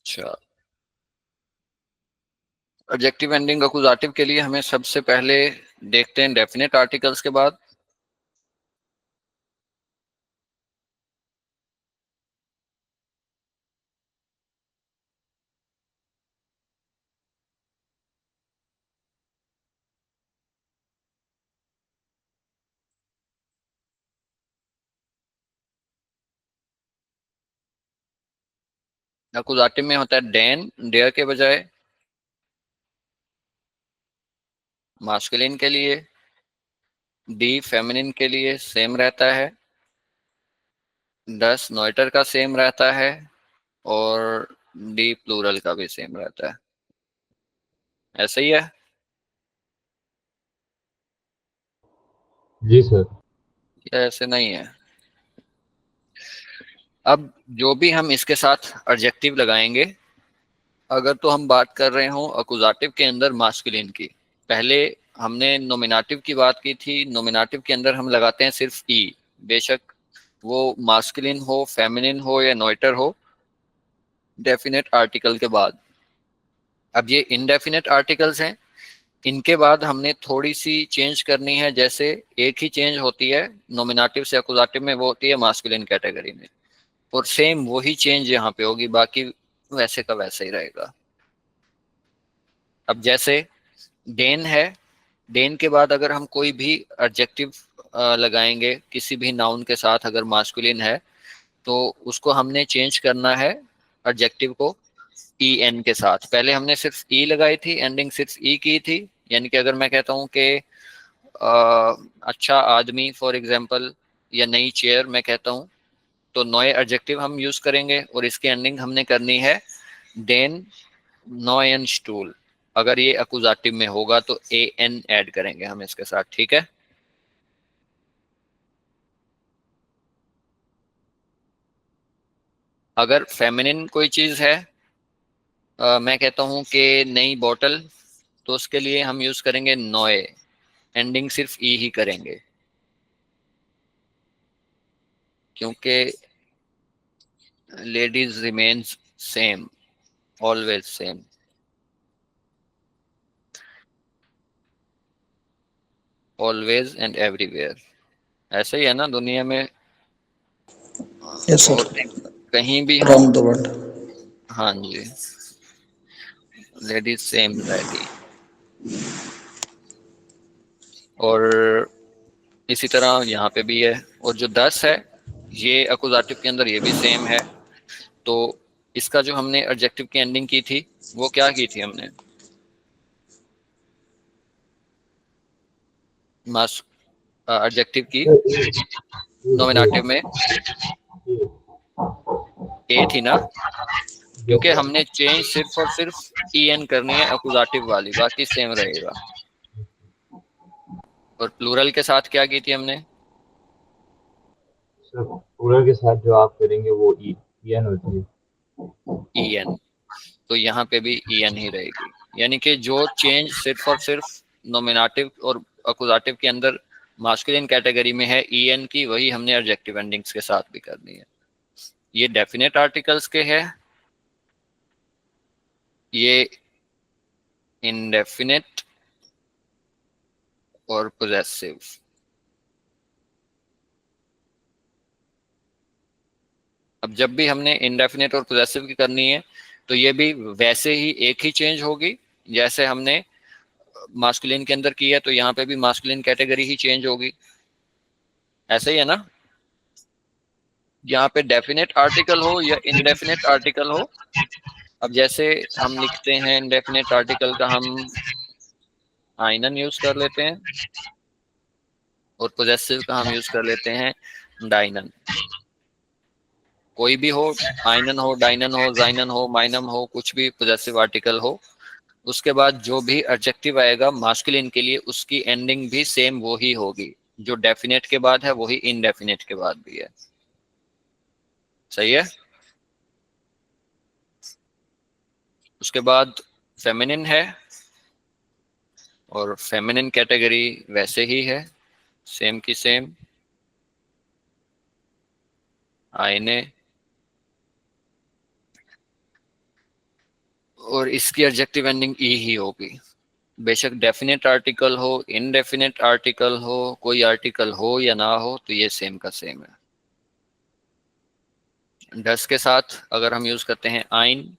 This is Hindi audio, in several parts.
अच्छा, एडजेक्टिव एंडिंग अकुजाटिव के लिए हमें सबसे पहले देखते हैं डेफिनेट आर्टिकल्स के बाद। अकुजाटिव में होता है डेन, डेयर के बजाय। मास्कुलिन के लिए डी, फेमिनिन के लिए सेम रहता है। 10 नॉइटर का सेम रहता है और डी प्लूरल का भी सेम रहता है। ऐसे ही है। जी सर। या ऐसे नहीं है। अब जो भी हम इसके साथ एडजेक्टिव लगाएंगे, अगर तो हम बात कर रहे हो अकुजाटिव के अंदर मास्कुलिन की, पहले हमने नोमिनेटिव की बात की थी। नोमिनेटिव के अंदर हम लगाते हैं सिर्फ ई, बेशक वो मास्कुलिन हो, फेमिनिन हो या नॉइटर हो, डेफिनेट आर्टिकल के बाद। अब ये इनडेफिनेट आर्टिकल्स हैं, इनके बाद हमने थोड़ी सी चेंज करनी है। जैसे एक ही चेंज होती है नोमिनेटिव से अकुजाटिव में, वो होती है मास्कुलिन कैटेगरी में, और सेम वही चेंज यहाँ पे होगी, बाकी वैसे का वैसे ही रहेगा। अब जैसे डेन है, डेन के बाद अगर हम कोई भी एडजेक्टिव लगाएंगे किसी भी नाउन के साथ, अगर मास्कुलिन है तो उसको हमने चेंज करना है एडजेक्टिव को ई एन के साथ। पहले हमने सिर्फ ई लगाई थी, एंडिंग सिर्फ ई की थी। यानी कि अगर मैं कहता हूँ कि अच्छा आदमी फॉर एग्जांपल, या नई चेयर मैं कहता हूँ, तो नए एडजेक्टिव हम यूज करेंगे और इसकी एंडिंग हमने करनी है देन नॉयन स्टूल। अगर ये अकुजाटिव में होगा तो ए एन ऐड करेंगे हम इसके साथ, ठीक है। अगर फेमिनिन कोई चीज है, मैं कहता हूँ कि नई बोतल, तो उसके लिए हम यूज करेंगे नॉय, एंडिंग सिर्फ ई ही करेंगे, क्योंकि ladies remains same, always same, always and everywhere. ऐसे ही है ना दुनिया में, यस सर। होते कहीं भी हो। Around the world. हाँ जी, लेडीज सेम रहेगी। और इसी तरह यहाँ पे भी है। और जो 10 है, ये अकुजाटिव के अंदर ये भी सेम है। तो इसका जो हमने एडजेक्टिव की एंडिंग की थी, वो क्या की थी हमने, मास एडजेक्टिव की नॉमिनेटिव में ए थी ना, क्योंकि हमने चेंज सिर्फ और सिर्फ ई एन करनी है अकुजाटिव वाली, बाकी सेम रहेगा। और प्लूरल के साथ क्या की थी हमने, सर पूरा के साथ जो आप करेंगे वो ई एन होती है। E N. तो यहाँ पे भी ई एन ही रहेगी। यानी कि जो चेंज सिर्फ और सिर्फ नोमिनेटिव और अकुजाटिव के अंदर मास्कुलिन कैटेगरी में है ई एन की, वही हमने एडजेक्टिव एंडिंग्स के साथ भी करनी है। ये डेफिनेट आर्टिकल्स के है, ये इनडेफिनेट और पोजेसिव। अब जब भी हमने इनडेफिनेट और पोजेसिव की करनी है, तो ये भी वैसे ही एक ही चेंज होगी जैसे हमने मास्कुलिन के अंदर की है, तो यहाँ पे भी मास्कुलिन कैटेगरी ही चेंज होगी। ऐसे ही है ना। यहाँ पे डेफिनेट आर्टिकल हो या इनडेफिनेट आर्टिकल हो, अब जैसे हम लिखते हैं इनडेफिनेट आर्टिकल का हम आइनन यूज कर लेते हैं, और पोजेसिव का हम यूज कर लेते हैं डाइनन। कोई भी हो, आइनन हो, डाइनन हो, जाइनन हो, माइनम हो, कुछ भी पोजेसिव आर्टिकल हो, उसके बाद जो भी एडजेक्टिव आएगा मास्कुलिन के लिए, उसकी एंडिंग भी सेम वो ही होगी। जो डेफिनेट के बाद है वही इनडेफिनेट के बाद भी है। सही है। उसके बाद फेमिनिन है, और फेमिनिन कैटेगरी वैसे ही है, सेम की सेम। आईने, और इसकी एडजेक्टिव एंडिंग ई ही होगी। बेशक डेफिनेट आर्टिकल हो, इनडेफिनेट आर्टिकल हो, कोई आर्टिकल हो या ना हो, तो ये सेम का सेम है। डस के साथ अगर हम यूज करते हैं आइन,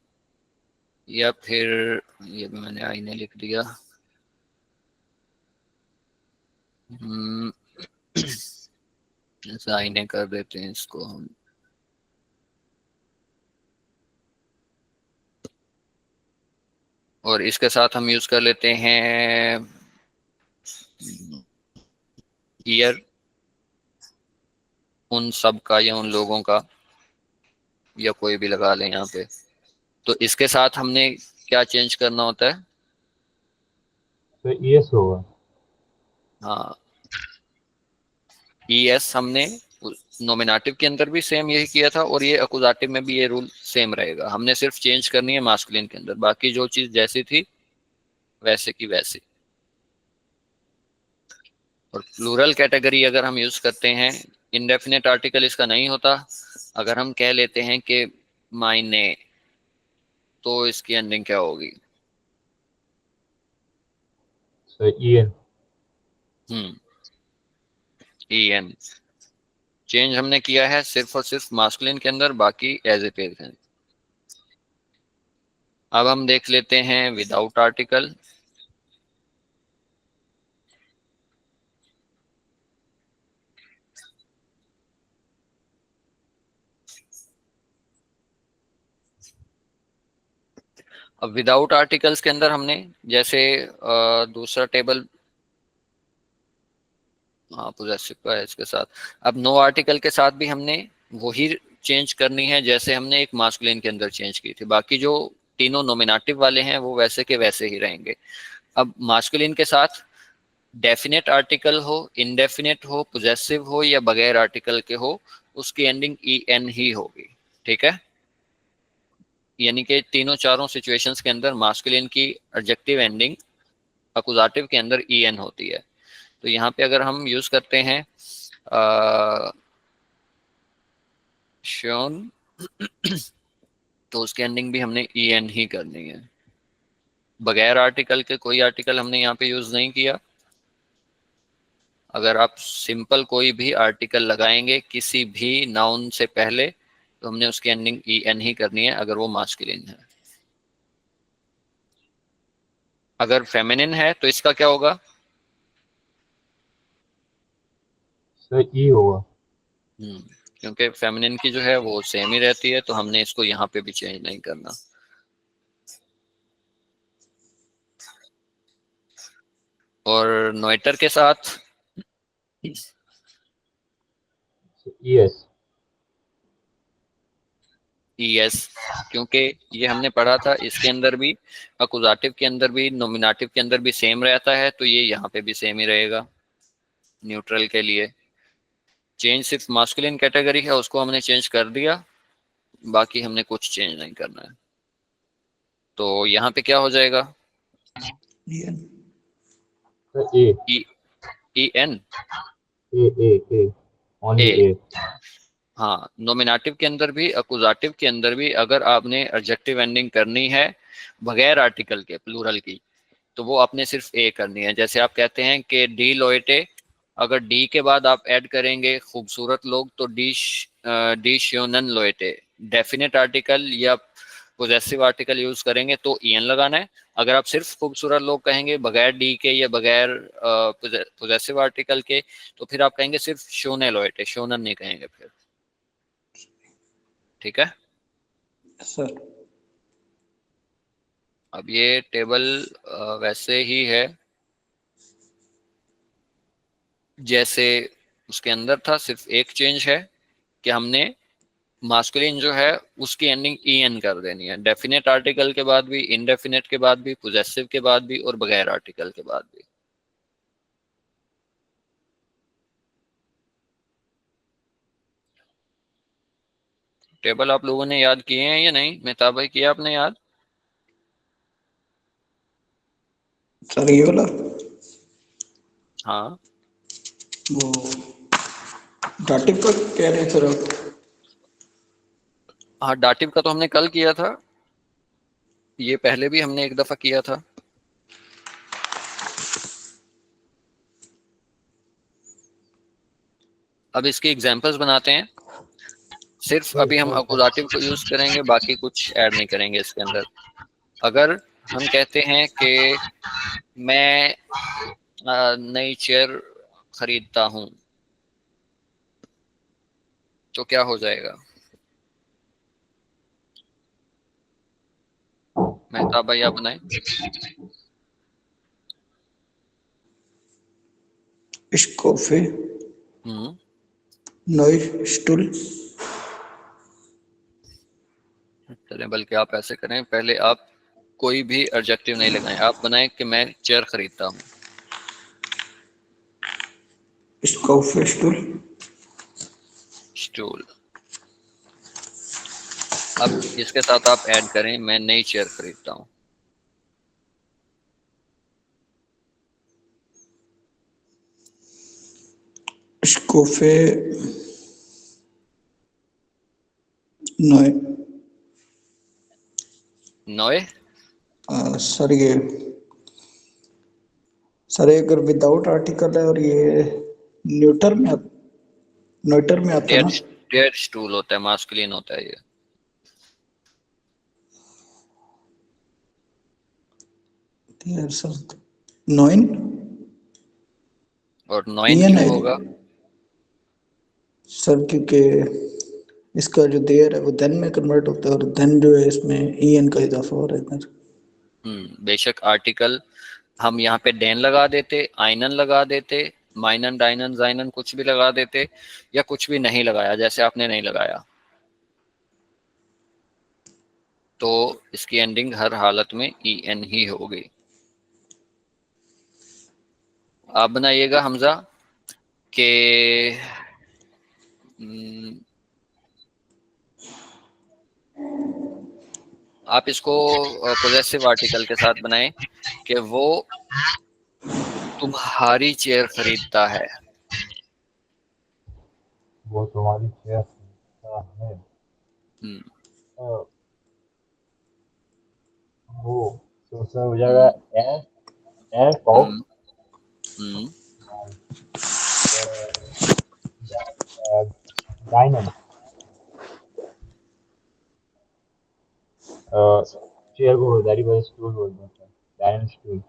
या फिर ये भी मैंने आईने लिख दिया, ऐसा आईने कर देते हैं इसको हम। और इसके साथ हम यूज कर लेते हैं ईयर, उन सब का या उन लोगों का, या कोई भी लगा लें यहाँ पे। तो इसके साथ हमने क्या चेंज करना होता है? तो ईएस होगा। हाँ, ईएस हमने नोमिनेटिव के अंदर भी सेम यही किया था, और ये अकुजाटिव में भी ये रूल सेम रहेगा। हमने सिर्फ चेंज करनी है मास्कुलिन के अंदर, बाकी जो चीज जैसी थी वैसे की वैसी। और प्लूरल कैटेगरी अगर हम यूज करते हैं, इंडेफिनेट आर्टिकल इसका नहीं होता। अगर हम कह लेते हैं कि मायने, तो इसकी एंडिंग क्या होगी? तो ईएन। en। चेंज हमने किया है सिर्फ और सिर्फ मास्कुलिन के अंदर, बाकी एज इट इज है। अब हम देख लेते हैं विदाउट आर्टिकल। अब विदाउट आर्टिकल्स के अंदर हमने जैसे दूसरा टेबल, हाँ पोजेसिव का है इसके साथ। अब नो आर्टिकल के साथ भी हमने वही चेंज करनी है जैसे हमने एक मास्कुलिन के अंदर चेंज की थी। बाकी जो तीनों नोमिनेटिव वाले हैं वो वैसे के वैसे ही रहेंगे। अब मास्कुलिन के साथ डेफिनेट आर्टिकल हो, इनडेफिनेट हो, पोजेसिव हो या बगैर आर्टिकल के हो, उसकी एंडिंग ई एन ही होगी। ठीक है, यानी कि तीनों चारों सिचुएशंस के अंदर मास्कुलिन की एडजेक्टिव एंडिंग अकुजाटिव के अंदर ई एन होती है। तो यहाँ पे अगर हम यूज करते हैं शोन, तो उसकी एंडिंग भी हमने ई एन ही करनी है। बगैर आर्टिकल के कोई आर्टिकल हमने यहाँ पे यूज नहीं किया। अगर आप सिंपल कोई भी आर्टिकल लगाएंगे किसी भी नाउन से पहले, तो हमने उसकी एंडिंग ई एन ही करनी है अगर वो मास्कुलिन है। अगर फेमिनिन है तो इसका क्या होगा? तो ई होगा। क्योंकि फेमिनिन की जो है वो सेम ही रहती है, तो हमने इसको यहाँ पे भी चेंज नहीं करना। और नोएटर के साथ ईएस। ईएस, क्योंकि ये हमने पढ़ा था इसके अंदर भी, अकुजाटिव के अंदर भी, नोमिनेटिव के अंदर भी सेम रहता है, तो ये यहाँ पे भी सेम ही रहेगा न्यूट्रल के लिए। चेंज सिर्फ मास्कुलिन कैटेगरी है, उसको हमने चेंज कर दिया, बाकी हमने कुछ चेंज नहीं करना है। तो यहाँ पे क्या हो जाएगा? तो ए E N, A A A only ए। ए। हाँ, नोमिनेटिव के अंदर भी अकुजाटिव के अंदर भी अगर आपने एडजेक्टिव एंडिंग करनी है बगैर आर्टिकल के प्लूरल की, तो वो आपने सिर्फ ए करनी है। जैसे आप कहते हैं कि डी लोएटे, अगर डी के बाद आप ऐड करेंगे खूबसूरत लोग, तो डी श्योनन लोएटे। डेफिनेट आर्टिकल या पोजेसिव आर्टिकल यूज करेंगे तो ईएन लगाना है। अगर आप सिर्फ खूबसूरत लोग कहेंगे बगैर डी के या बगैर पोजेसिव आर्टिकल के, तो फिर आप कहेंगे सिर्फ शोने लोएटे, शोनन नहीं कहेंगे फिर। ठीक है, सर। अब ये टेबल वैसे ही है जैसे उसके अंदर था, सिर्फ एक चेंज है कि हमने मास्कुलिन जो है उसकी एंडिंग ई एन कर देनी है, डेफिनेट आर्टिकल के बाद भी, इनडेफिनेट के बाद भी, पोजेसिव के बाद भी और बगैर आर्टिकल के बाद भी। टेबल आप लोगों ने याद किए हैं या नहीं? मेहताब भाई, किया आपने याद? सर ये वाला हाँ, वो डाटिव का कह रहे हैं सर आप? हाँ, डाटिव का तो हमने कल किया था। ये पहले भी हमने एक दफा किया था। अब इसके एग्जांपल्स बनाते हैं। सिर्फ अभी हम अकुजाटिव को यूज करेंगे, बाकी कुछ ऐड नहीं करेंगे इसके अंदर। अगर हम कहते हैं कि मैं नई चेयर खरीदता हूं, तो क्या हो जाएगा? मेहताब भाई आप बनाए। स्कोफे, हम्म, नॉइस्टुल, चलें, बल्कि आप ऐसे करें, पहले आप कोई भी एडजेक्टिव नहीं लगाएं, आप बनाएं कि मैं चेयर खरीदता हूं। स्कोफे स्टूल। स्टूल। अब इसके साथ आप ऐड करें मैं नई चेयर खरीदता हूं। स्कोफे, नॉय, नॉय। सर ये, सर ये अगर विदाउट आर्टिकल है और ये न्यूटर में न्यूटर में आता है डेड ना। डेड स्टूल होता है, मास्कुलिन होता है ये। यार सर, नॉइन, और नॉइन ईएन क्यों है होगा? सर, क्योंकि इसका जो देयर है वो धन में कन्वर्ट होता है और धन जो है इसमें ईएन का इजाफा हो रहा है इधर। बेशक आर्टिकल हम यहाँ पे डेन लगा देते, आइनन लगा देते, माइनन, डाइनन, जाइनन कुछ भी लगा देते, या कुछ भी नहीं लगाया, जैसे आपने नहीं लगाया, तो इसकी एंडिंग हर हालत में ई एन ही होगी। आप बनाइएगा हमजा के आप इसको पोजेसिव आर्टिकल के साथ बनाएं कि वो तुम्हारी चेयर खरीदता है। वो तुम्हारी चेयर है। हम्म, वो तो सर हो जाएगा हम्म, एन एन कॉफ हम्म, हम्म, डायनम चेयर को रोजारी बस स्टूल बोलते हैं सर, डायनम स्टूल।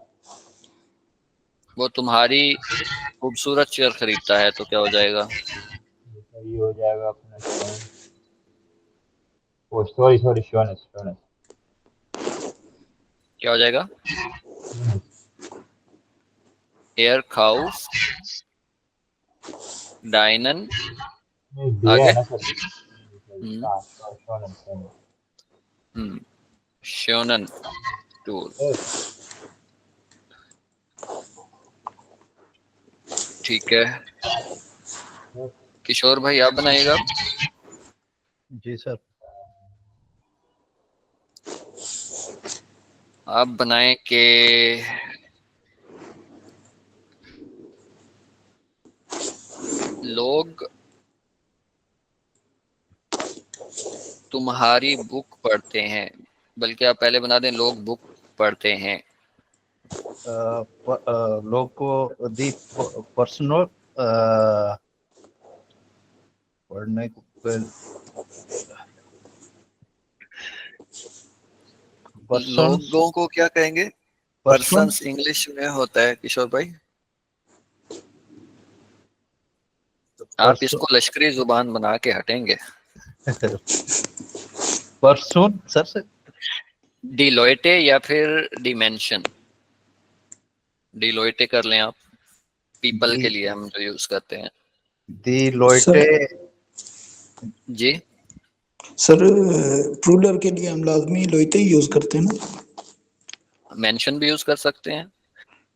वो तुम्हारी खूबसूरत चेयर खरीदता है, तो क्या हो जाएगा? सर ये हो जाएगा अपना शोन, ओ सॉरी सॉरी शोनस शोनस क्या हो जाएगा? शोनस। एयर खाउस, डाइनन, नहीं दिया है आगे। ना सर। हम्म, हाँ शोनन शोनन। हम्म, शोनन टूल। यस। ठीक है, किशोर भाई आप बनाइएगा। जी सर। आप बनाएं कि लोग तुम्हारी बुक पढ़ते हैं, बल्कि आप पहले बना दें लोग बुक पढ़ते हैं। लोग को दी पर्सनल पढ़ने को पर्सन लोगों को क्या कहेंगे? पर्सन पर्सन्स इंग्लिश में होता है किशोर भाई। आप पर्सन इसको लश्करी जुबान बना के हटेंगे। परसोन सर से डिलोइटे या फिर डिमेंशन। डिलोइटे कर लें आप, पीपल दी के लिए हम जो यूज करते हैं। दी सर लोइटे जी, सर प्रूलर के लिए हम लाजमी लोइते ही यूज करते हैं ना, मेंशन भी यूज कर सकते हैं।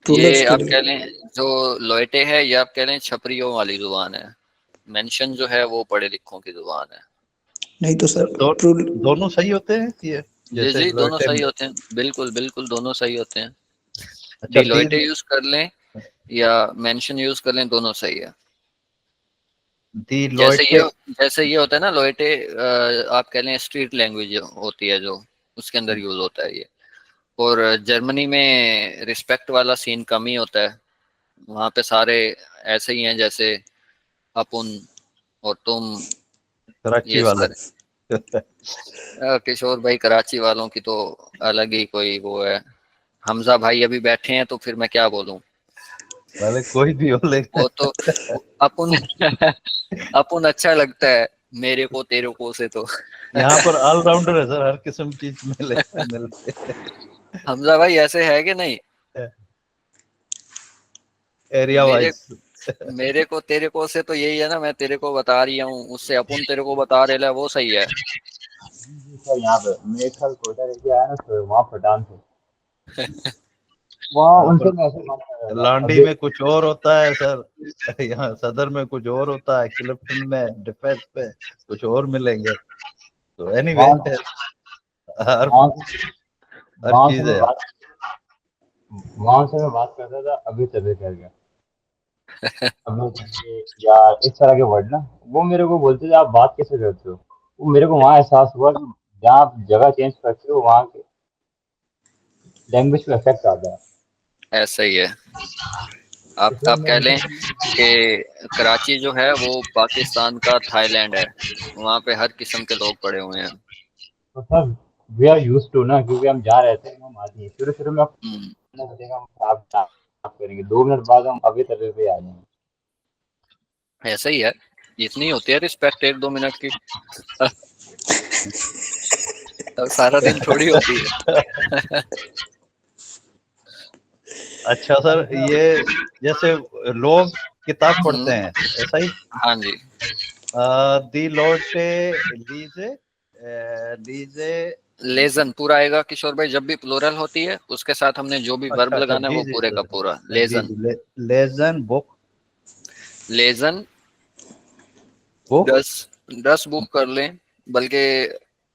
प्रूलर्स ये के आप कह लिए। लें जो लोइटे है, या आप कह लें छपरियों वाली जुबान है। मेंशन जो है वो पढ़े लिखों की जुबान है। नहीं तो सर प्रूल दोनों सही होते हैं ये जी जैसे जी, दोनों लोइटे सही होते हैं, बिल्कुल बिल्कुल दोनों सही होते हैं। अच्छा दी डिलोइटे यूज कर लें या मेंशन यूज कर लें, दोनों सही है। दी जैसे लोइटे ये जैसे ये होता है ना लोइटे, आप कह लें स्ट्रीट लैंग्वेज होती है जो, उसके अंदर यूज होता है ये। और जर्मनी में रिस्पेक्ट वाला सीन कम ही होता है, वहाँ पे सारे ऐसे ही हैं जैसे अपन और तुम, कराची ये वाले। सारे। किशोर भाई कराची वालों की तो अलग ही कोई वो है। हमजा भाई अभी बैठे हैं तो फिर मैं क्या बोलूं। वाले कोई भी हो वो लेकिन तो अपन अपन अच्छा लगता है मेरे को तेरे को से तो। यहाँ पर ऑलराउंडर है सर, हर किस्म की चीज मिलते हमजा भाई ऐसे है कि नहीं। एरिया मेरे वाइज। मेरे को तेरे को से तो यही है ना, मैं तेरे को बता रही हूँ, उससे अपन तेरे को बता रहे वो सही है। जी सर, यहाँ पे मैं एक साल कोयटा रह के आया ना, तो वहाँ पठान थे, वहाँ यहाँ उनसे पर मैं ऐसे बात कर रहा था लांडी अभी। में कुछ और होता है सर, यहाँ सदर में कुछ और होता है, क्लिफ्टन में डिफेंस पे कुछ और मिलेंगे। तो एनीवे वहाँ हर वहाँ हर वहाँ से चीज मैं है। बात वहाँ से मैं बात करता था, अभी तभी कर गया। अभी तभी या इस तरह के वर्ड ना, वो मेरे को बोलते थे आप बात कैसे करते हो। वो मेरे को वहाँ एहसास हुआ कि जहाँ आप जगह चेंज करते हो वहाँ के लैंग्वेज पे इफेक्ट आता है। ऐसा ही है। इसलिए आप मैं कह उनसे लें कि कराची जो है वो पाकिस्तान का थाईलैंड है, वहाँ पे हर किस्म के लोग पड़े हुए हैं। तो sir we are use to ना, क्योंकि हम जहाँ रहते हैं हम आदमी शुरू शुरू में हम्म, अपना बचेगा, हम आप करेंगे 2 मिनट बाद हम अभी तभी पे आ जाएंगे। ऐसा ही है, जितनी होती है रिस्पेक्ट 1-2 मिनट की, अब सारा दिन थोड़ी होती है। अच्छा सर, ये जैसे लोग किताब पढ़ते हम्म, हैं ऐसा ही। हाँ जी। दी लोटे लीजे लीजे। लेजन पूरा आएगा किशोर भाई, जब भी प्लूरल होती है उसके साथ हमने जो भी अच्छा वर्ब अच्छा, लगाना है जी वो जी पूरे सर, का पूरा जी लेजन। जी लेजन बुक। लेजन बुक। 10 बुक कर लें, बल्कि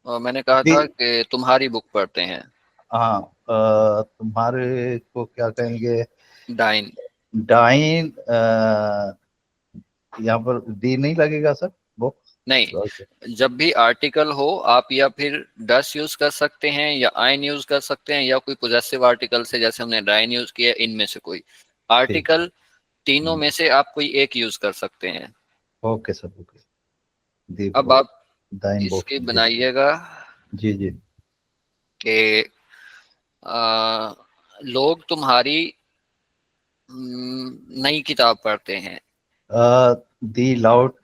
मैंने कहा दी। था कि तुम्हारी बुक पढ़ते हैं। हाँ, तुम्हारे को क्या कहेंगे? डाइन। डाइन। यहाँ पर दी नहीं लगेगा सर, बुक। नहीं, जब भी आर्टिकल हो आप या फिर डस यूज कर सकते हैं या आइन यूज कर सकते हैं या कोई पोजेसिव आर्टिकल से, जैसे हमने डाइन यूज किया, इनमें से कोई ठीक। आर्टिकल तीनों में से आप कोई एक यूज कर सकते हैं। Okay sir, okay. दी अब बुक। आप दाइन बुक, इसकी जी बनाइएगा जी जी। कि लोग तुम्हारी नई किताब पढ़ते हैं। दी लाउट,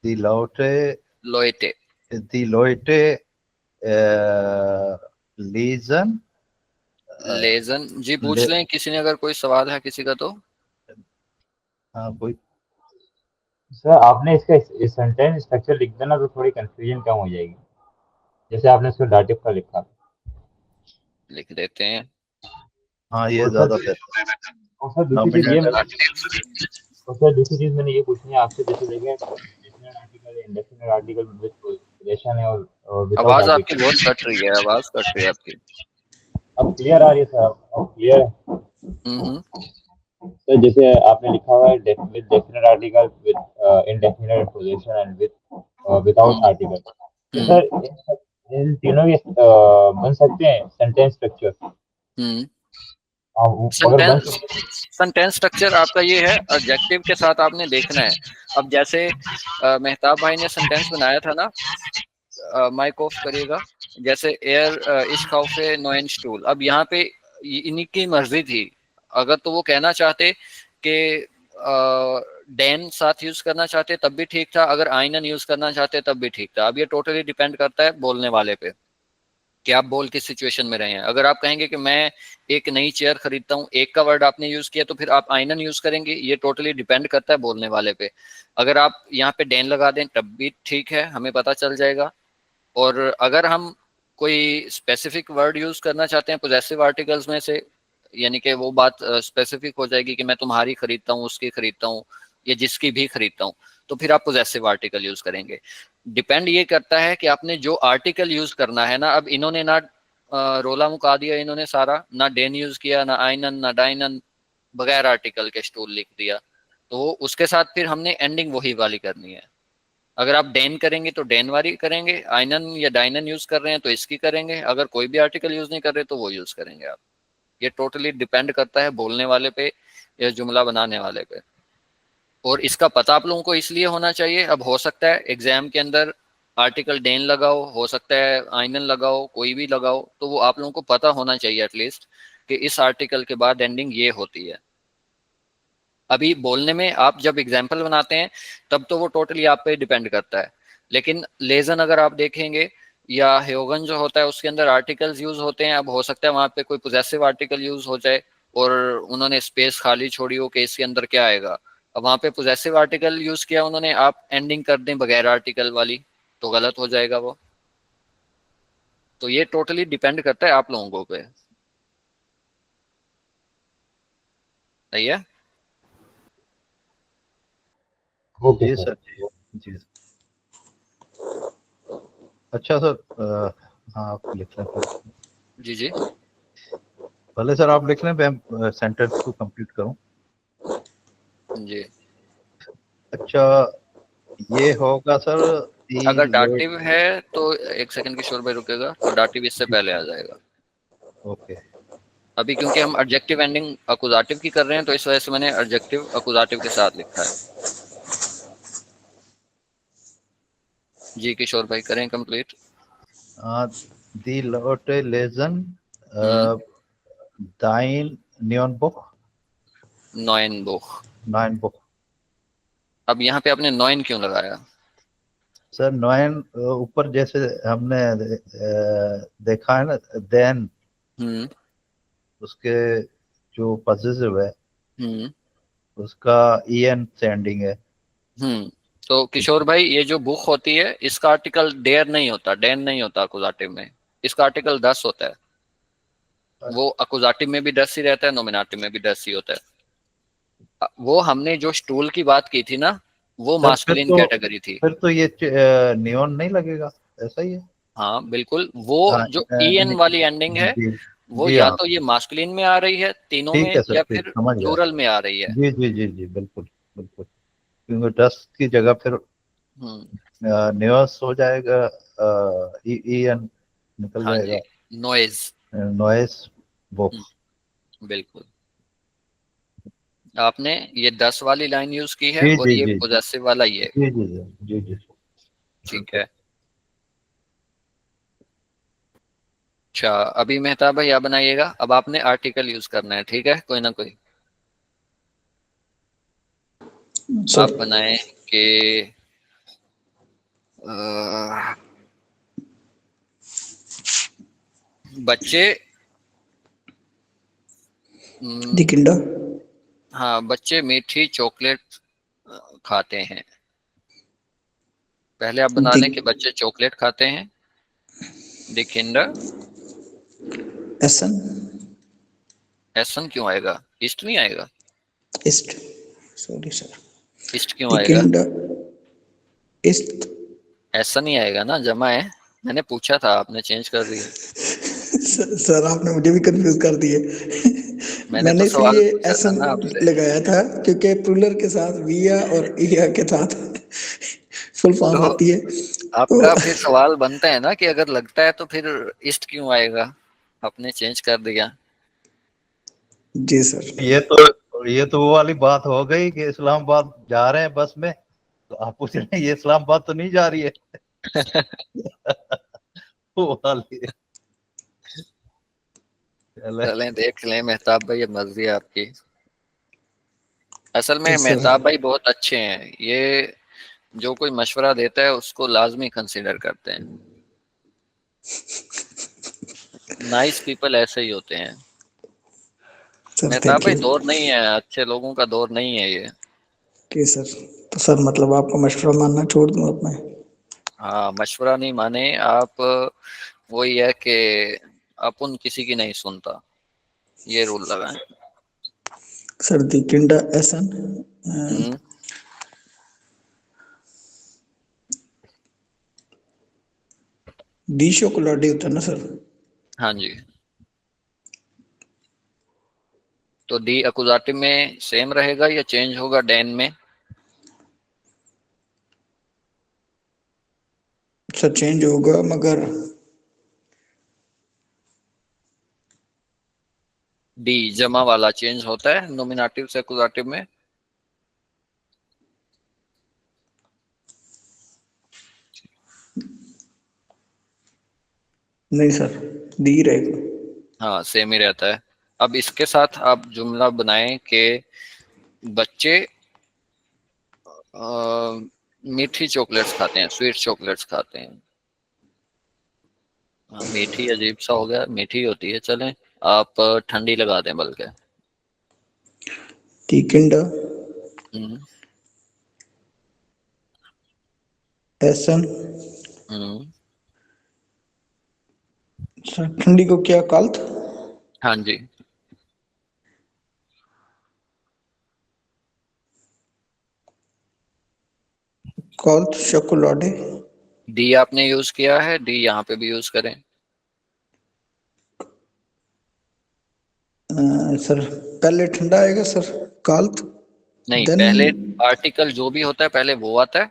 दी लाउटे, लोएटे। दी लोइटे लीजन। लेजन जी, ले, पूछ लें किसी ने अगर कोई सवाल है किसी का तो। हाँ कोई। सर आपने इसका इस सेंटेंस स्ट्रक्चर लिख देना तो थोड़ी कंफ्यूजन कम हो जाएगी, जैसे आपने इसको डाटिव का लिखा। लिख देते हैं। हाँ ये और ज्यादा सर बेहतर। और सर दूसरी चीज ये नॉमिनेट। और सर दूसरी चीज मैंने ये पूछनी है आपसे, जैसे देखिए definite article indefinite article with position है और विदाउट आवाज आपकी आर्टिकल। बहुत कट रही है, आवाज कट रही है आपकी। अब क्लियर आ रही है सर, अब क्लियर है। हम्म। सर जैसे आपने लिखा हुआ है with definite article with indefinite position and with without hmm. Article, तो हम्म। सर इन तीनों के बन सकते हैं सेंटेंस स्ट्रक्चर। हम्म। अगर बन सेंटेंस सकते सेंटेंस स्ट्रक्चर आपका ये है, एडजेक्टिव के साथ आपने देखना है। अब जैसे मेहताब भाई ने सेंटेंस बनाया था ना, माइक ऑफ करिएगा, जैसे एयर इश खौफे नोइन स्टूल। अब यहाँ पे इन्हीं की मर्जी थी, अगर तो वो कहना चाहते कि डैन साथ यूज करना चाहते तब भी ठीक था, अगर आइनन यूज करना चाहते तब भी ठीक था। अब ये टोटली डिपेंड करता है बोलने वाले पे कि आप बोल किस सिचुएशन में रहे हैं। अगर आप कहेंगे कि मैं एक नई चेयर खरीदता हूँ, एक का वर्ड आपने यूज किया तो फिर आप आइनन यूज करेंगे, ये टोटली डिपेंड करता है बोलने वाले पे। अगर आप यहाँ पे डैन लगा दें तब भी ठीक है, हमें पता चल जाएगा। और अगर हम कोई स्पेसिफिक वर्ड यूज करना चाहते हैं पोजेसिव आर्टिकल्स में से, यानी कि वो बात स्पेसिफिक हो जाएगी कि मैं तुम्हारी खरीदता हूँ, उसकी खरीदता हूँ या जिसकी भी खरीदता हूँ, तो फिर आप पोजेसिव आर्टिकल यूज करेंगे। डिपेंड ये करता है कि आपने जो आर्टिकल यूज करना है ना। अब इन्होंने ना रोला मुका दिया इन्होंने सारा, ना डेन यूज किया, ना आइनन, ना डाइनन, बगैर आर्टिकल के स्टूल लिख दिया, तो उसके साथ फिर हमने एंडिंग वही वाली करनी है। अगर आप डेन करेंगे तो डेन वाली करेंगे, आइनन या डाइनन यूज कर रहे हैं तो इसकी करेंगे, अगर कोई भी आर्टिकल यूज नहीं कर रहे तो वो यूज करेंगे आप। ये टोटली डिपेंड करता है बोलने वाले पे या जुमला बनाने वाले पे। और इसका पता आप लोगों को इसलिए होना चाहिए, अब हो सकता है एग्जाम के अंदर आर्टिकल डेन लगाओ, हो सकता है आइनन लगाओ, कोई भी लगाओ, तो वो आप लोगों को पता होना चाहिए एटलीस्ट कि इस आर्टिकल के बाद एंडिंग ये होती है। अभी बोलने में आप जब एग्जाम्पल बनाते हैं तब तो वो टोटली आप पे डिपेंड करता है, लेकिन लेजन अगर आप देखेंगे या हेगन जो होता है उसके अंदर आर्टिकल्स यूज होते हैं। अब हो सकता है वहां पे कोई पोजेसिव आर्टिकल यूज हो जाए और उन्होंने स्पेस खाली छोड़ी हो कि इसके अंदर क्या आएगा। अब वहां पे पोजेसिव आर्टिकल यूज किया उन्होंने, आप एंडिंग कर दें बगैर आर्टिकल वाली तो गलत हो जाएगा वो। तो ये टोटली डिपेंड करता है आप लोगों पे। सही है। ओके जी सर। सर, जी जी। अच्छा सर, हाँ आप लिख लें फिर। जी जी भले सर आप लिख लें, मैं सेंटेंस को कंप्लीट करूं। जी। अच्छा, ये होगा सर अगर दी लेट। डाटिव है तो एक सेकंड किशोर भाई रुकेगा, तो डाटिव इससे पहले आ जाएगा। ओके। अभी क्योंकि हम एडजेक्टिव एंडिंग अकुजाटिव की कर रहे हैं तो इस वजह से मैंने एडजेक्टिव अकुजाटिव के साथ लिखा है। जी किशोर भाई करें कंप्लीट। दी लोट लेजन हम्म। दाइन नियन बुक। नॉइन बुख। Nine book. अब यहाँ पे आपने नॉइन क्यों लगाया? सर नॉइन ऊपर जैसे हमने देखा है ना, देन हम्म उसके जो पॉजिटिव है हम्म उसका ईएन से एंडिंग है। हम्म। तो किशोर भाई ये जो बुक होती है इसका आर्टिकल डेयर नहीं होता, डेन नहीं होता अकुजाटिव में। इसका आर्टिकल दस होता है। वो अकुजाटिव में भी दस ही रहता है, नोमिनेटिव में भी दस ही होता है। वो हमने जो स्टूल की बात की थी ना, वो सर मास्कुलिन कैटेगरी थी। फिर तो ये नियॉन नहीं लगेगा, ऐसा ही है। हाँ बिल्कुल, वो हाँ, जो ई एन वाली एंडिंग है जी वो जी या हाँ। तो ये मास्कुलिन में आ रही है तीनों ठीक में, है सर, या ठीक फिर समझ गया। प्लूरल में आ रही है। जी जी जी जी, बिल्कुल बिल्कुल। क्योंकि डस्ट की जगह फिर हम्म। न्यूस हो जाएगा, ईएन निकल हाँ जी, जाएगा। नॉइज। Noise book. बिल्कुल। आपने ये 10 वाली लाइन यूज की है जी और जी ये जी पोजेसिव वाला ये। जी जी जी जी जी। ठीक है। अच्छा अभी मेहताब भाई आप बनाइएगा, अब आपने आर्टिकल यूज करना है, ठीक है, कोई ना कोई। सर आप बनाएं कि बच्चे दी हम्म, किंडर हाँ बच्चे मीठी चॉकलेट खाते हैं। पहले आप बना दी लें कि बच्चे चॉकलेट खाते हैं। The Kinder. एसन एसन क्यों आएगा, ईस्ट नहीं आएगा? इस्ट सॉरी सर ईस्ट क्यों दी आएगा? किंडर इस्ट ऐसा नहीं आएगा ना, जमा है। मैंने पूछा था, आपने चेंज कर दिया। सर आपने मुझे भी कंफ्यूज कर दिए। मैंने तो मैंने सवाल इसलिए पूछा था एसन ना आपसे। लगाया था क्योंकि प्लूरल के साथ विया और इया के साथ फुल फॉर्म तो आती है तो आपका फिर सवाल बनता है ना कि अगर लगता है तो फिर ईस्ट क्यों आएगा? आपने चेंज कर दिया। जी सर। ये तो वो वाली बात हो गई कि इस्लामाबाद जा रहे हैं बस में, तो आप पूछ रहे हैं ये इस्लामाबाद तो नहीं जा रही है। वो वाली। चले। चलें देख लें मेहताब भाई, ये मर्जी है आपकी। असल में यस सर मेहताब भाई बहुत अच्छे हैं, ये जो कोई मशवरा देता है उसको लाजमी कंसीडर करते हैं। नाइस पीपल ऐसे ही होते हैं। सर मेहताब थैंक भाई यू। दौर नहीं है, अच्छे लोगों का दौर नहीं है ये। ओके सर, तो सर मतलब आपको मशवरा मानना छोड़ दूं अब मैं? हाँ मशवरा नहीं माने आप। वही है कि अपन किसी की नहीं सुनता, ये रूल लगाएं। सर दी किंडर एसन हम्म। दी चॉकलेट होता है ना सर? हाँ जी। तो डी अकुजाटिव में सेम रहेगा या चेंज होगा डेन में? सर चेंज होगा मगर डी जमा वाला चेंज होता है नोमिनेटिव से एक्यूजेटिव में? नहीं सर, डी रहेगा। हाँ सेम ही रहता है। अब इसके साथ आप जुमला बनाएं कि बच्चे मीठी चॉकलेट्स खाते हैं, स्वीट चॉकलेट्स खाते हैं। हाँ, मीठी अजीब सा हो गया, मीठी होती है, चलें आप ठंडी लगा दें बल्कि। टीकिंडा हम्म, एसन। हम्म, सर ठंडी को क्या काल्थ? हाँ जी। काल्थ चॉकोलाटे। डी आपने यूज किया है, डी यहाँ पे भी यूज करें। सर पहले ठंडा आएगा सर, काल्थ। नहीं, देन पहले आर्टिकल जो भी होता है पहले वो आता है,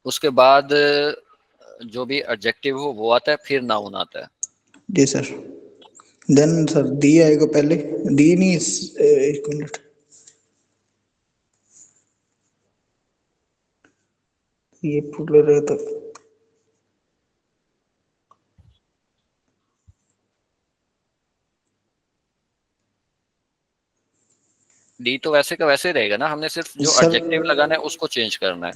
उसके बाद जो भी एडजेक्टिव हो वो आता है, फिर नाउन आता है। जी सर। देन सर डी आएगा पहले। डी नहीं, एक मिनट, ये प्लूरल है तो डी तो वैसे का वैसे रहेगा ना, हमने सिर्फ जो सर एडजेक्टिव लगाना है उसको चेंज करना है।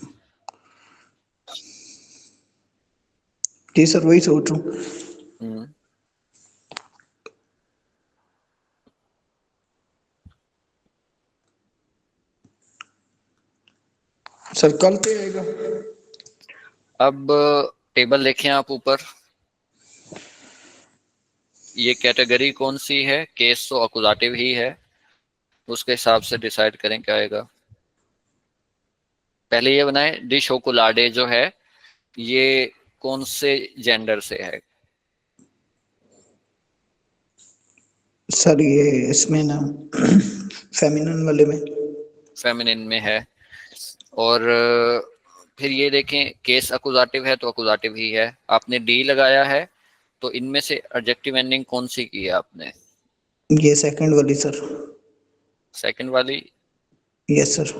जी सर, वही सोच रहा हूँ। हम्म, सर कल पे आएगा। अब टेबल देखें आप ऊपर, ये कैटेगरी कौन सी है? केस तो अकुजाटिव ही है, उसके हिसाब से डिसाइड करें क्या आएगा। पहले ये बनाएं, डी शोकुलाडे जो है ये कौन से जेंडर से है? सर ये इसमें ना फेमिनिन वाले में। फेमिनिन में है। और फिर ये देखें, केस अकुजाटिव है तो अकुजाटिव ही है। आपने डी लगाया है, तो इनमें से एडजेक्टिव एंडिंग कौन सी की है आपने? ये सेकंड वाली सर। सेकंड वाली? Yes sir.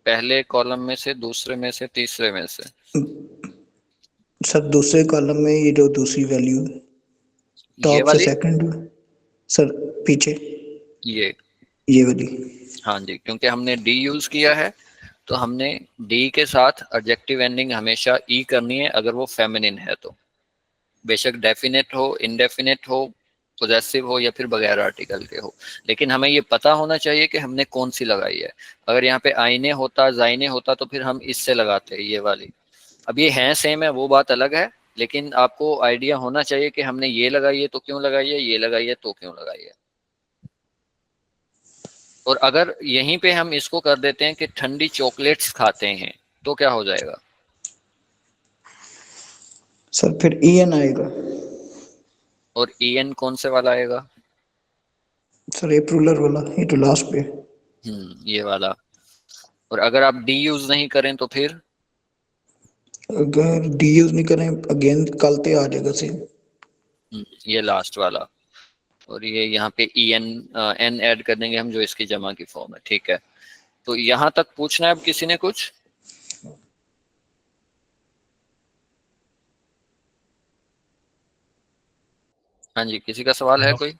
पहले कॉलम में से, दूसरे में से, तीसरे में से? सर दूसरे कॉलम में ये जो दूसरी वैल्यू है, ये टॉप से वाली? सेकंड सर, पीछे ये वाली। हाँ जी, क्योंकि हमने डी यूज किया है तो हमने डी के साथ एडजेक्टिव एंडिंग हमेशा ई करनी है अगर वो फेमिनिन है तो, बेशक डेफिनेट हो, इनडेफिनेट हो, पोजेसिव हो या फिर बगैर आर्टिकल के हो, लेकिन हमें ये पता होना चाहिए कि हमने कौन सी लगाई है। अगर यहाँ पे आईने होता, जाइने होता तो फिर हम इससे लगाते ये वाली। अब ये हैं सेम है वो बात अलग है, लेकिन आपको आइडिया होना चाहिए कि हमने ये लगाई है तो क्यों लगाई है, ये लगाई है तो क्यों लगाई है। और अगर यहीं पे हम इसको कर देते हैं कि ठंडी चॉकलेट्स खाते हैं तो क्या हो जाएगा? सर फिर एन आएगा। और एन कौन से वाला आएगा? सर ये प्लूरल वाला, ये तो लास्ट पे। ये वाला। और अगर आप डी यूज नहीं करें तो फिर? अगर डी यूज नहीं करें अगेन कल पे आ जाएगा सेम। ये लास्ट वाला। और ये यहाँ पे ई एन एन ऐड कर देंगे हम, जो इसकी जमा की फॉर्म है। ठीक है, तो यहाँ तक पूछना है अब किसी ने कुछ? हाँ जी, किसी का सवाल है कोई?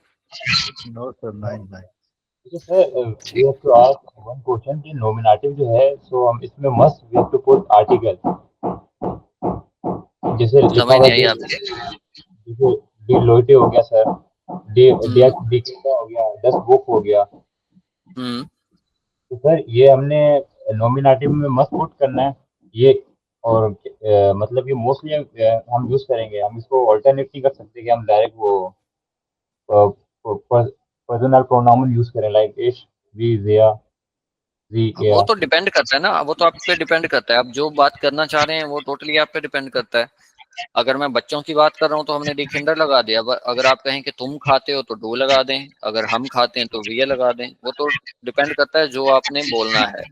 नो सर, नहीं नहीं। Sir we have to ask one question कि नॉमिनेटिव जो है सो हम इसमें must we have to put article, जैसे लिखा समझ हुआ नहीं आई है आपके। जैसे डिलोइटे हो गया सर, डी डी हम्म, डिकिंडा हो गया, दस बुक हो गया। हम्म, तो सर ये हमने नॉमिनेटिव में मस्ट पुट करना है ये, और मतलब ये मोस्टली हम यूज करेंगे, हम इसको ऑल्टरनेट नहीं कर सकते कि हम डायरेक्ट वो पर्सनल प्रोनाउन यूज करें लाइक इश, वी, जिया, जी, वो या। तो डिपेंड करता है ना, वो तो आप पे डिपेंड करता है, आप जो बात करना चाह रहे हैं वो टोटली आप पे डिपेंड करता है। अगर मैं बच्चों की बात कर रहा हूँ तो हमने डिफेंडर लगा दिया। अगर आप कहें कि तुम खाते हो तो डू लगा दें, अगर हम खाते हैं तो वी लगा दें। वो तो डिपेंड करता है जो आपने बोलना है।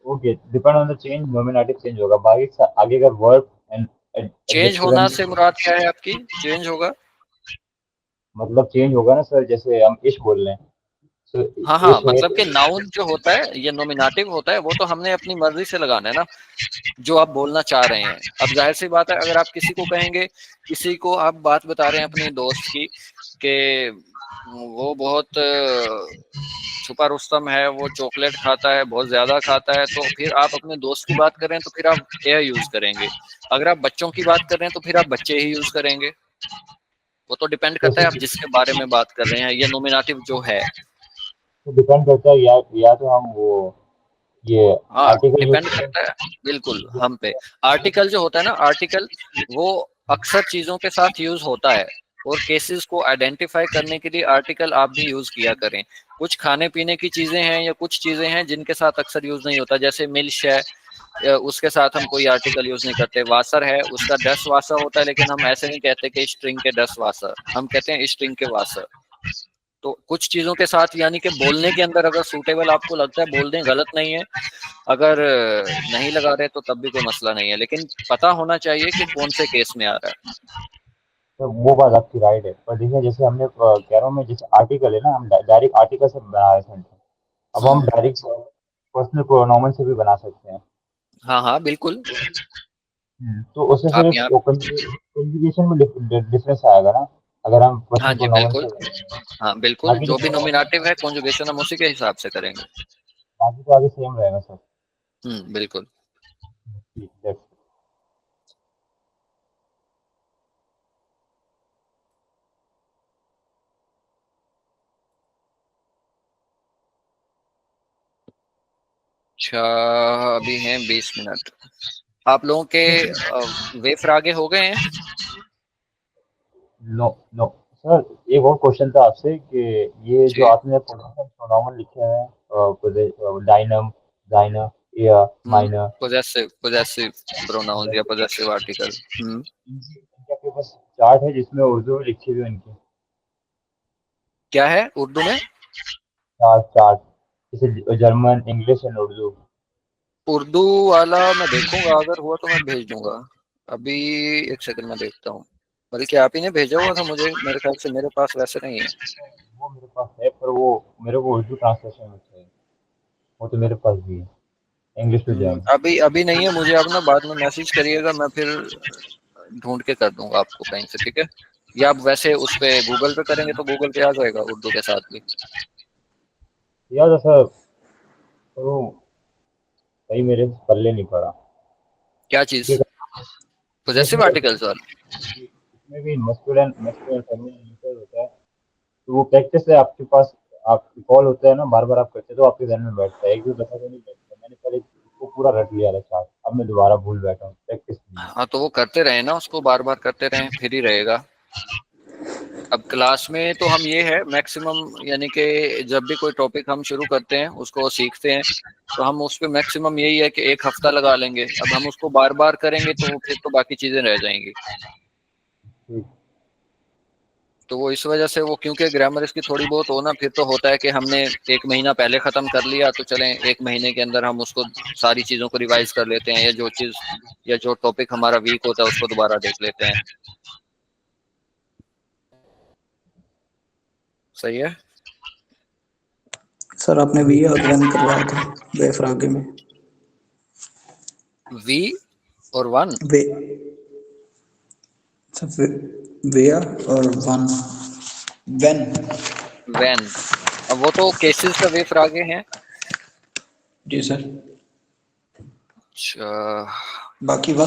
Okay, depend on the change nominative change होगा, बाकी आगे का वर्ब एंड चेंज होना से मुराद क्या है आपकी? चेंज होगा? मतलब चेंज होगा ना सर, जैसे हम इश बोल रहे हैं तो हाँ हाँ, इश है मतलब कि नाउन जो होता है, ये नोमिनेटिव होता है, वो तो हमने अपनी मर्जी से लगाना है ना, जो आप बोलना चाह रहे हैं। अब जाहिर सी बात है, अगर आप किसी को कहेंगे, किसी को आप बात बता रहे हैं अपने दोस्त की कि वो बहुत छुपा रुस्तम है, वो चॉकलेट खाता है, बहुत ज्यादा खाता है, तो फिर आप अपने दोस्त की बात कर रहे हैं तो फिर आप ए यूज करेंगे। अगर आप बच्चों की बात कर रहे हैं तो फिर आप बच्चे ही यूज करेंगे। वो तो डिपेंड करता है आप जिसके बारे में बात कर रहे हैं, ये नोमिनेटिव जो है। तो डिपेंड करता है, या तो हम वो ये हाँ, आर्टिकल यूज डिपेंड करें। करता है बिल्कुल हम पे। आर्टिकल जो होता है ना, आर्टिकल वो अक्सर चीजों के साथ यूज होता है, और केसेस को आइडेंटिफाई करने के लिए आर्टिकल आप भी यूज किया करें। कुछ खाने पीने की चीजें हैं या कुछ चीजें हैं जिनके साथ अक्सर यूज नहीं होता, जैसे मिल्क है, उसके साथ हम कोई आर्टिकल यूज नहीं करते। वासर है, उसका 10 वासा होता है, लेकिन हम ऐसे नहीं कहते कि स्ट्रिंग के 10 वासर, हम कहते हैं स्ट्रिंग के वासर। तो कुछ चीजों के साथ, यानी कि बोलने के अंदर अगर सूटेबल आपको लगता है बोल दें, गलत नहीं है। अगर नहीं लगा रहे तो तब भी कोई मसला नहीं है, लेकिन पता होना चाहिए कि कौन से केस में आ रहा है। तो वो बात आपकी राइट है, पर देखिए जैसे हमने कह रहा हूँ मैं, जैसे आर्टिकल है ना, हम डायरेक्ट आर्टिकल से बना रहे हैं। अब हम डायरेक्ट पर्सनल प्रोनाउन से भी बना सकते हैं। हाँ हाँ बिल्कुल। तो उससे आप सिर्फ यहाँ, कंजुगेशन में डिफरेंस आएगा ना, अगर हम हाँ पर्सनल जी प्रोनाउन बिल्कुल, से। हाँ बिल्कुल, बाकी जो भी तो नोमिनेटिव है कॉन्जुगेशन हम उसी के हिसाब से करेंगे। बाकी तो आगे सेम रहेगा सर। बिल्कुल। ठीक है। अच्छा, अभी हैं 20 मिनट। आप लोगों के वेफर आगे हो गए हैं? नो नो सर, एक और क्वेश्चन था आपसे कि ये जो जी। आपने प्रोनाउन लिखे हैं, डायनम, डायना या माइनर, पोजेसिव पोजेसिव प्रोनाउन या पोजेसिव आर्टिकल। इनके आपके पास चार्ट है जिसमें उर्दू में लिखी हुई है इनकी? क्या है उर्दू में? चार्ट चार्ट, जैसे German, English and Urdu. Urdu वाला मैं देखूंगा, अगर हुआ तो मैं भेज दूंगा। अभी एक सेकंड में देखता हूँ। बल्कि आप ही ने भेजा हुआ था मुझे, मेरे ख्याल से मेरे पास वैसे नहीं है। वो मेरे पास है, पर वो मेरे को उर्दू ट्रांसलेशन में चाहिए। वो तो मेरे पास भी है, इंग्लिश टू जर्मन। अभी अभी नहीं है मुझे, आप ना बाद में मैसेज करिएगा, मैं फिर ढूंढ के कर दूंगा आपको कहीं से, ठीक है? या आप वैसे उस पे गूगल पे करेंगे तो गूगल पे आ जाएगा उर्दू के साथ भी। याद है सर, तो सही मेरे पल्ले नहीं पड़ा। क्या चीज? ठीक है। पोजेसिव इसमें आर्टिकल्स वाला? इसमें भी मस्कुलिन मस्कुलिन फेमिनिन यूजर होता है। तो वो प्रैक्टिस है आपके पास, आपकी कॉल होता है ना, बार बार आप करते हो तो आपके ध्यान में बैठता है, एक दो दफा तो नहीं बैठता। मैंने पहले उसको पूरा रट लिया था चार्ट, अब मैं दोबारा भूल बैठा हूँ, प्रैक्टिस नहीं है। हाँ, तो वो करते रहे ना, उसको बार बार करते रहे, फिर ही रहेगा। अब क्लास में तो हम ये है मैक्सिमम, यानी कि जब भी कोई टॉपिक हम शुरू करते हैं, उसको सीखते हैं, तो हम उस पर मैक्सिमम यही है कि 1 हफ्ता लगा लेंगे। अब हम उसको बार बार करेंगे तो फिर तो बाकी चीजें रह जाएंगी। ठीक। तो वो इस वजह से, वो क्योंकि ग्रामर इसकी थोड़ी बहुत हो ना, फिर तो होता है कि हमने 1 महीना पहले खत्म कर लिया, तो चलें 1 महीने के अंदर हम उसको सारी चीजों को रिवाइज कर लेते हैं, या जो चीज या जो टॉपिक हमारा वीक होता है उसको दोबारा देख लेते हैं। सही है। सर आपने वी और वन करवाया था वेफर आगे में। वी और वन? वे वेया और वन वेन। वैन? अब वो तो केसेस का वेफर आगे हैं। जी सर। अच्छा। बाकी